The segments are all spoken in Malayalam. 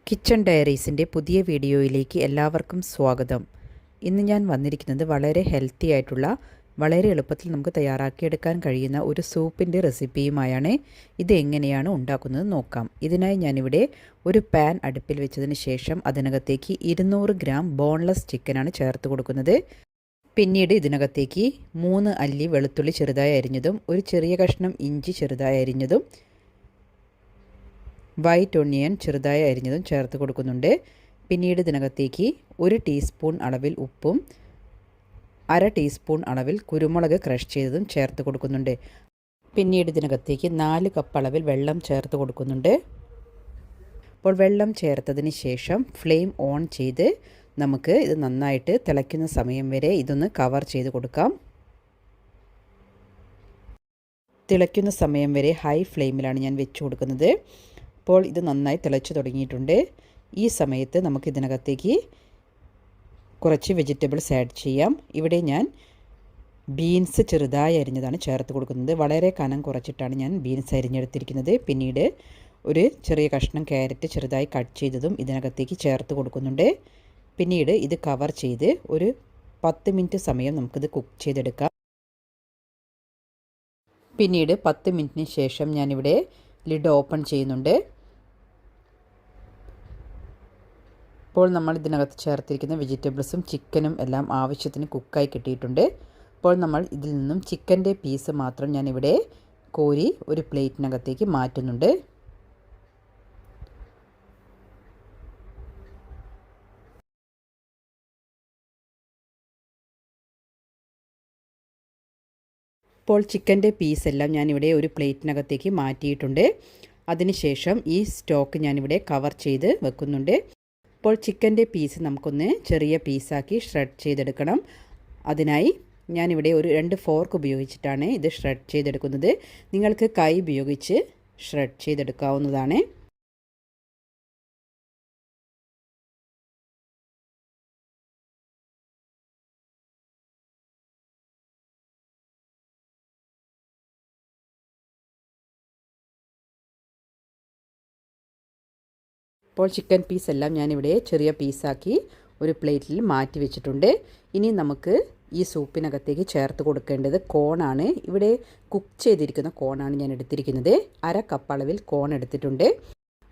കിച്ചൺ ഡയറീസിൻ്റെ പുതിയ വീഡിയോയിലേക്ക് എല്ലാവർക്കും സ്വാഗതം. ഇന്ന് ഞാൻ വന്നിരിക്കുന്നത് വളരെ ഹെൽത്തി ആയിട്ടുള്ള, വളരെ എളുപ്പത്തിൽ നമുക്ക് തയ്യാറാക്കിയെടുക്കാൻ കഴിയുന്ന ഒരു സൂപ്പിൻ്റെ റെസിപ്പിയുമായാണ്. ഇത് എങ്ങനെയാണ് ഉണ്ടാക്കുന്നത് നോക്കാം. ഇതിനായി ഞാനിവിടെ ഒരു പാൻ അടുപ്പിൽ വെച്ചതിന് ശേഷം അതിനകത്തേക്ക് 200 ഗ്രാം ബോൺലെസ് ചിക്കനാണ് ചേർത്ത് കൊടുക്കുന്നത്. പിന്നീട് ഇതിനകത്തേക്ക് 3 അല്ലി വെളുത്തുള്ളി ചെറുതായി അരിഞ്ഞതും ഒരു ചെറിയ കഷ്ണം ഇഞ്ചി ചെറുതായി അരിഞ്ഞതും വൈറ്റ് ഒണിയൻ ചെറുതായി അരിഞ്ഞതും ചേർത്ത് കൊടുക്കുന്നുണ്ട്. പിന്നീട് ഇതിനകത്തേക്ക് 1 ടീസ്പൂൺ അളവിൽ ഉപ്പും 1/2 ടീസ്പൂൺ അളവിൽ കുരുമുളക് ക്രഷ് ചെയ്തതും ചേർത്ത് കൊടുക്കുന്നുണ്ട്. പിന്നീട് ഇതിനകത്തേക്ക് 4 കപ്പ് അളവിൽ വെള്ളം ചേർത്ത് കൊടുക്കുന്നുണ്ട്. അപ്പോൾ വെള്ളം ചേർത്തതിന് ശേഷം ഫ്ലെയിം ഓൺ ചെയ്ത് നമുക്ക് ഇത് നന്നായിട്ട് തിളയ്ക്കുന്ന സമയം വരെ ഇതൊന്ന് കവർ ചെയ്ത് കൊടുക്കാം. തിളയ്ക്കുന്ന സമയം വരെ ഹൈ ഫ്ലെയിമിലാണ് ഞാൻ വെച്ച് കൊടുക്കുന്നത്. അപ്പോൾ ഇത് നന്നായി തിളച്ച് തുടങ്ങിയിട്ടുണ്ട്. ഈ സമയത്ത് നമുക്ക് ഇതിനകത്തേക്ക് കുറച്ച് വെജിറ്റബിൾസ് ആഡ് ചെയ്യാം. ഇവിടെ ഞാൻ ബീൻസ് ചെറുതായി അരിഞ്ഞതാണ് ചേർത്ത് കൊടുക്കുന്നത്. വളരെ കനം കുറച്ചിട്ടാണ് ഞാൻ ബീൻസ് അരിഞ്ഞെടുത്തിരിക്കുന്നത്. പിന്നീട് ഒരു ചെറിയ കഷ്ണം ക്യാരറ്റ് ചെറുതായി കട്ട് ചെയ്തതും ഇതിനകത്തേക്ക് ചേർത്ത് കൊടുക്കുന്നുണ്ട്. പിന്നീട് ഇത് കവർ ചെയ്ത് ഒരു 10 മിനിറ്റ് സമയം നമുക്കിത് കുക്ക് ചെയ്തെടുക്കാം. പിന്നീട് 10 മിനിറ്റിന് ശേഷം ഞാനിവിടെ ലിഡ് ഓപ്പൺ ചെയ്യുന്നുണ്ട്. ഇപ്പോൾ നമ്മൾ ഇതിനകത്ത് ചേർത്തിരിക്കുന്ന വെജിറ്റബിൾസും ചിക്കനും എല്ലാം ആവശ്യത്തിന് കുക്കായി കിട്ടിയിട്ടുണ്ട്. അപ്പോൾ നമ്മൾ ഇതിൽ നിന്നും ചിക്കൻ്റെ പീസ് മാത്രം ഞാനിവിടെ കോരി ഒരു പ്ലേറ്റിനകത്തേക്ക് മാറ്റുന്നുണ്ട്. ഇപ്പോൾ ചിക്കൻ്റെ പീസെല്ലാം ഞാനിവിടെ ഒരു പ്ലേറ്റിനകത്തേക്ക് മാറ്റിയിട്ടുണ്ട്. അതിനുശേഷം ഈ സ്റ്റോക്ക് ഞാനിവിടെ കവർ ചെയ്ത് വെക്കുന്നുണ്ട്. ഇപ്പോൾ ചിക്കൻ്റെ പീസ് നമുക്കൊന്ന് ചെറിയ പീസാക്കി ഷ്രെഡ് ചെയ്തെടുക്കണം. അതിനായി ഞാനിവിടെ ഒരു 2 ഫോർക്ക് ഉപയോഗിച്ചിട്ടാണ് ഇത് ഷ്രെഡ് ചെയ്തെടുക്കുന്നത്. നിങ്ങൾക്ക് കൈ ഉപയോഗിച്ച് ഷ്രെഡ് ചെയ്തെടുക്കാവുന്നതാണ്. ഇപ്പോൾ ചിക്കൻ പീസ് എല്ലാം ഞാനിവിടെ ചെറിയ പീസാക്കി ഒരു പ്ലേറ്റിൽ മാറ്റി വെച്ചിട്ടുണ്ട്. ഇനി നമുക്ക് ഈ സൂപ്പിനകത്തേക്ക് ചേർത്ത് കൊടുക്കേണ്ടത് കോണാണ്. ഇവിടെ കുക്ക് ചെയ്തിരിക്കുന്ന കോണാണ് ഞാൻ എടുത്തിരിക്കുന്നത്. 1/2 കപ്പ് അളവിൽ കോൺ എടുത്തിട്ടുണ്ട്.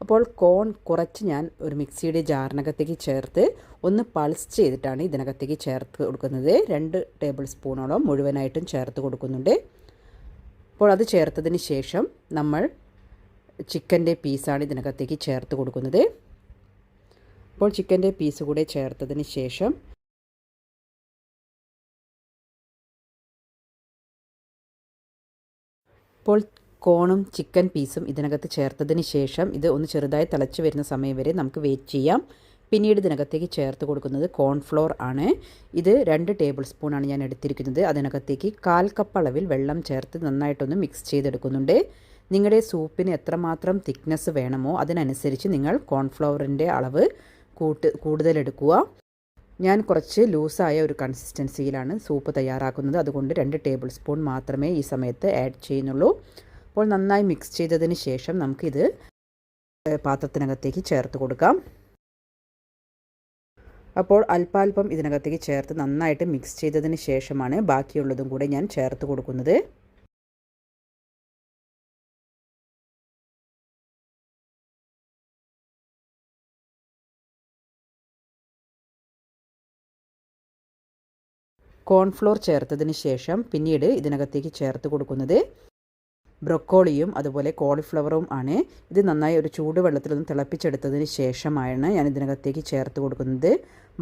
അപ്പോൾ കോൺ കുറച്ച് ഞാൻ ഒരു മിക്സിയുടെ ജാറിനകത്തേക്ക് ചേർത്ത് ഒന്ന് പൾസ് ചെയ്തിട്ടാണ് ഇതിനകത്തേക്ക് ചേർത്ത് കൊടുക്കുന്നത്. 2 ടേബിൾ സ്പൂണോളം മുഴുവനായിട്ടും ചേർത്ത് കൊടുക്കുന്നുണ്ട്. അപ്പോൾ അത് ചേർത്തതിന് ശേഷം നമ്മൾ ചിക്കൻ്റെ പീസാണ് ഇതിനകത്തേക്ക് ചേർത്ത് കൊടുക്കുന്നത്. അപ്പോൾ ചിക്കൻ്റെ പീസ് കൂടെ ചേർത്തതിന് ശേഷം ഇപ്പോൾ കോണും ചിക്കൻ പീസും ഇതിനകത്ത് ചേർത്തതിന് ശേഷം ഇത് ഒന്ന് ചെറുതായി തിളച്ച് വരുന്ന സമയം വരെ നമുക്ക് വെയിറ്റ് ചെയ്യാം. പിന്നീട് ഇതിനകത്തേക്ക് ചേർത്ത് കൊടുക്കുന്നത് കോൺഫ്ലോർ ആണ്. ഇത് 2 ടേബിൾ സ്പൂണാണ് ഞാൻ എടുത്തിരിക്കുന്നത്. അതിനകത്തേക്ക് 1/4 കപ്പ് അളവിൽ വെള്ളം ചേർത്ത് നന്നായിട്ടൊന്ന് മിക്സ് ചെയ്തെടുക്കുന്നുണ്ട്. നിങ്ങളുടെ സൂപ്പിന് എത്രമാത്രം തിക്നെസ് വേണമോ അതിനനുസരിച്ച് നിങ്ങൾ കോൺഫ്ലവറിൻ്റെ അളവ് കൂടുതലെടുക്കുക. ഞാൻ കുറച്ച് ലൂസായ ഒരു കൺസിസ്റ്റൻസിയിലാണ് സൂപ്പ് തയ്യാറാക്കുന്നത്. അതുകൊണ്ട് 2 ടേബിൾ സ്പൂൺ മാത്രമേ ഈ സമയത്ത് ആഡ് ചെയ്യുന്നുള്ളൂ. അപ്പോൾ നന്നായി മിക്സ് ചെയ്തതിന് ശേഷം നമുക്കിത് പാത്രത്തിനകത്തേക്ക് ചേർത്ത് കൊടുക്കാം. അപ്പോൾ അല്പാൽപ്പം ഇതിനകത്തേക്ക് ചേർത്ത് നന്നായിട്ട് മിക്സ് ചെയ്തതിന് ശേഷമാണ് ബാക്കിയുള്ളതും കൂടെ ഞാൻ ചേർത്ത് കൊടുക്കുന്നത്. കോൺഫ്ലോർ ചേർത്തതിന് ശേഷം പിന്നീട് ഇതിനകത്തേക്ക് ചേർത്ത് കൊടുക്കുന്നത് ബ്രൊക്കോളിയും അതുപോലെ കോളിഫ്ലവറും ആണ്. ഇത് നന്നായി ഒരു ചൂടുവെള്ളത്തിലൊന്ന് തിളപ്പിച്ചെടുത്തതിന് ശേഷമാണ് ഞാൻ ഇതിനകത്തേക്ക് ചേർത്ത് കൊടുക്കുന്നത്.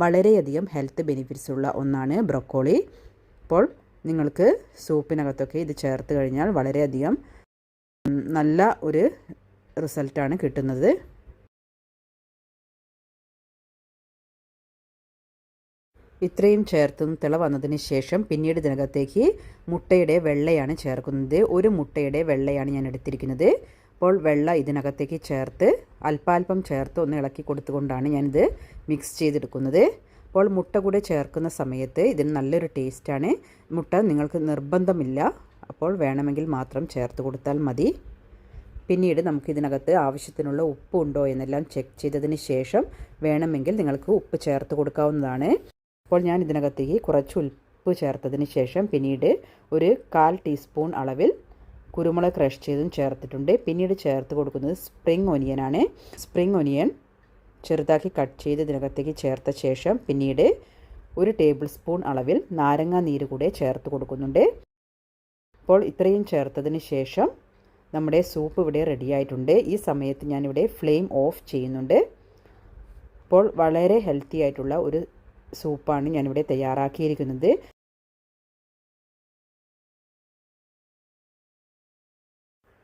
വളരെയധികം ഹെൽത്ത് ബെനിഫിറ്റ്സ് ഉള്ള ഒന്നാണ് ബ്രൊക്കോളി. അപ്പോൾ നിങ്ങൾക്ക് സൂപ്പിനകത്തൊക്കെ ഇത് ചേർത്ത് കഴിഞ്ഞാൽ വളരെയധികം നല്ല ഒരു റിസൾട്ടാണ് കിട്ടുന്നത്. ഇത്രയും ചേർത്തും തിള വന്നതിന് ശേഷം പിന്നീട് ഇതിനകത്തേക്ക് മുട്ടയുടെ വെള്ളയാണ് ചേർക്കുന്നത്. 1 മുട്ടയുടെ വെള്ളയാണ് ഞാൻ എടുത്തിരിക്കുന്നത്. അപ്പോൾ വെള്ള ഇതിനകത്തേക്ക് ചേർത്ത് അല്പാൽപ്പം ചേർത്ത് ഒന്ന് ഇളക്കി കൊടുത്തുകൊണ്ടാണ് ഞാനിത് മിക്സ് ചെയ്തെടുക്കുന്നത്. അപ്പോൾ മുട്ട കൂടെ ചേർക്കുന്ന സമയത്ത് ഇതിന് നല്ലൊരു ടേസ്റ്റാണ്. മുട്ട നിങ്ങൾക്ക് നിർബന്ധമില്ല, അപ്പോൾ വേണമെങ്കിൽ മാത്രം ചേർത്ത് കൊടുത്താൽ മതി. പിന്നീട് നമുക്ക് ഇതിനകത്ത് ആവശ്യത്തിനുള്ള ഉപ്പ് ഉണ്ടോ എന്നെല്ലാം ചെക്ക് ചെയ്തതിന് ശേഷം വേണമെങ്കിൽ നിങ്ങൾക്ക് ഉപ്പ് ചേർത്ത് കൊടുക്കാവുന്നതാണ്. അപ്പോൾ ഞാൻ ഇതിനകത്തേക്ക് കുറച്ച് ഉപ്പ് ചേർത്തതിന് ശേഷം പിന്നീട് ഒരു 1/4 ടീസ്പൂൺ അളവിൽ കുരുമുളക് ക്രഷ് ചെയ്തും ചേർത്തിട്ടുണ്ട്. പിന്നീട് ചേർത്ത് കൊടുക്കുന്നത് സ്പ്രിംഗ് ഒനിയനാണ്. സ്പ്രിംഗ് ഒനിയൻ ചെറുതാക്കി കട്ട് ചെയ്ത് ഇതിനകത്തേക്ക് ചേർത്ത ശേഷം പിന്നീട് 1 ടേബിൾ സ്പൂൺ അളവിൽ നാരങ്ങ നീര് കൂടെ ചേർത്ത് കൊടുക്കുന്നുണ്ട്. അപ്പോൾ ഇത്രയും ചേർത്തതിന് ശേഷം നമ്മുടെ സൂപ്പ് ഇവിടെ റെഡിയായിട്ടുണ്ട്. ഈ സമയത്ത് ഞാനിവിടെ ഫ്ലെയിം ഓഫ് ചെയ്യുന്നുണ്ട്. അപ്പോൾ വളരെ ഹെൽത്തി ആയിട്ടുള്ള ഒരു സൂപ്പാണ് ഞാനിവിടെ തയ്യാറാക്കിയിരിക്കുന്നത്.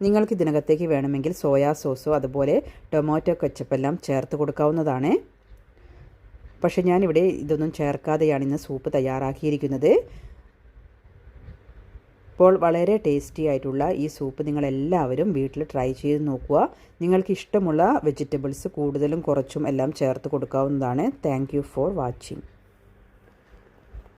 നിങ്ങൾക്ക് ഇതിനകത്തേക്ക് വേണമെങ്കിൽ സോയാ സോസോ അതുപോലെ ടൊമാറ്റോ കെച്ചപ്പെല്ലാം ചേർത്ത് കൊടുക്കാവുന്നതാണ്. പക്ഷേ ഞാനിവിടെ ഇതൊന്നും ചേർക്കാതെയാണ് ഇന്ന് സൂപ്പ് തയ്യാറാക്കിയിരിക്കുന്നത്. അപ്പോൾ വളരെ ടേസ്റ്റി ആയിട്ടുള്ള ഈ സൂപ്പ് നിങ്ങളെല്ലാവരും വീട്ടിൽ ട്രൈ ചെയ്ത് നോക്കുക. നിങ്ങൾക്ക് ഇഷ്ടമുള്ള വെജിറ്റബിൾസ് കൂടുതലും കുറച്ചും എല്ലാം ചേർത്ത് കൊടുക്കാവുന്നതാണ്. Thank you for watching.